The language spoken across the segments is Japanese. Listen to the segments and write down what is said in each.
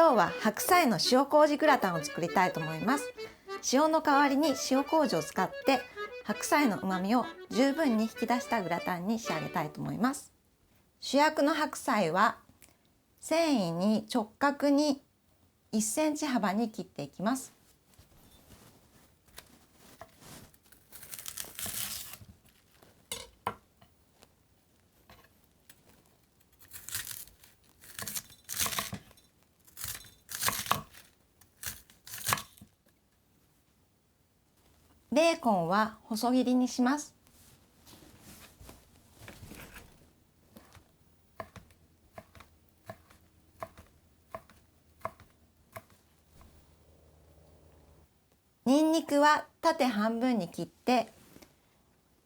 今日は白菜の塩麹グラタンを作りたいと思います。塩の代わりに塩麹を使って白菜の旨味を十分に引き出したグラタンに仕上げたいと思います。主役の白菜は繊維に直角に1センチ幅に切っていきます。ベーコンは細切りにします。にんにくは縦半分に切って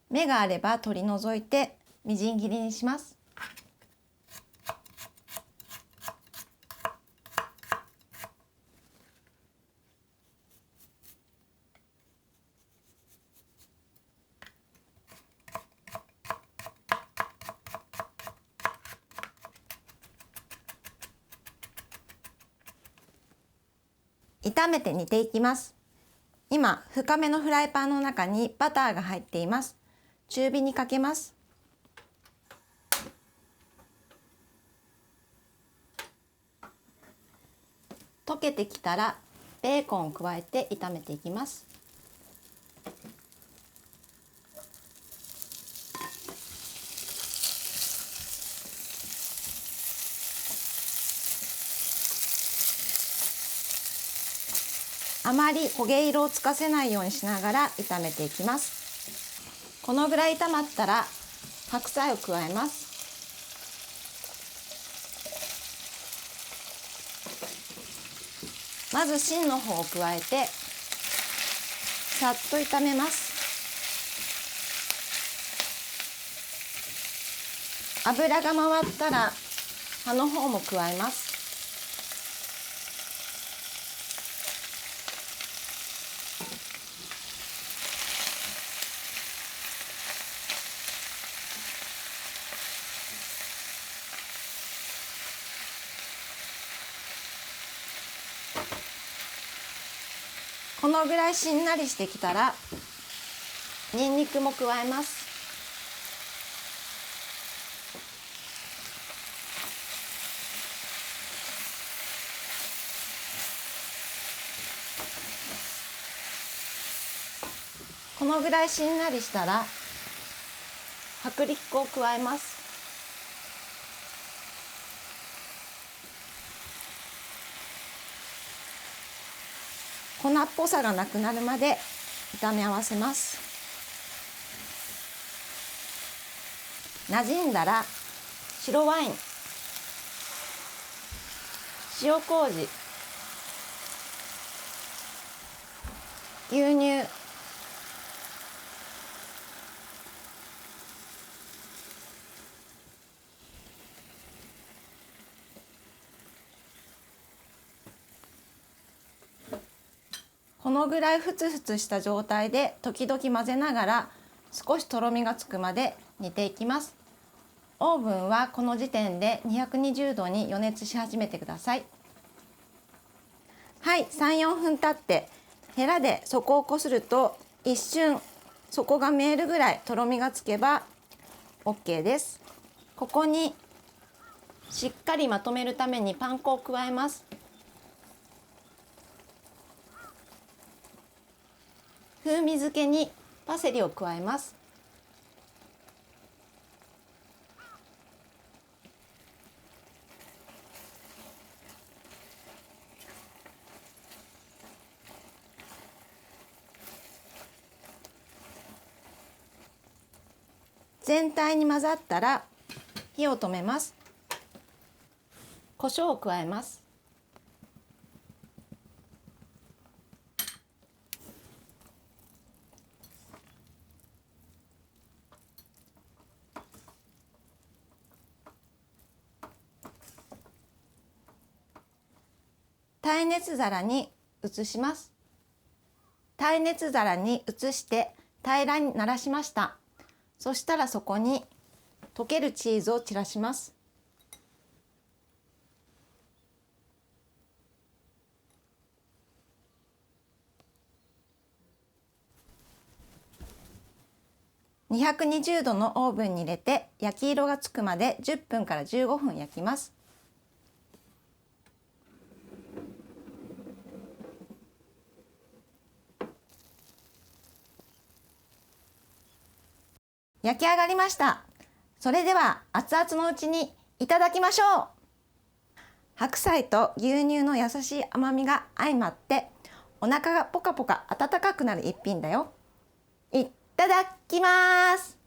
芽があれば取り除いてみじん切りにします。炒めて煮ていきます。今深めのフライパンの中にバターが入っています。中火にかけます。溶けてきたらベーコンを加えて炒めていきます。あまり焦げ色をつかせないようにしながら炒めていきます。このぐらい炒まったら白菜を加えます。まず芯の方を加えてさっと炒めます。油が回ったら葉の方も加えます。このぐらいしんなりしてきたらにんにくも加えます。このぐらいしんなりしたら薄力粉を加えます。粉っぽさがなくなるまで炒め合わせます。馴染んだら白ワイン、塩麹、牛乳、このぐらいふつふつした状態で時々混ぜながら少しとろみがつくまで煮ていきます。オーブンはこの時点で220度に予熱し始めてください。はい、3、4分経ってヘラで底をこすると一瞬底が見えるぐらいとろみがつけば OK です。ここにしっかりまとめるためにパン粉を加えます。風味付けにパセリを加えます。全体に混ざったら火を止めます。胡椒を加えます。耐熱皿に移します。耐熱皿に移して平らにならしました。そしたらそこに溶けるチーズを散らします。220度のオーブンに入れて焼き色がつくまで10分から15分焼きます。焼き上がりました。それでは熱々のうちにいただきましょう。白菜と牛乳の優しい甘みが相まってお腹がポカポカ温かくなる一品だよ。いただきます。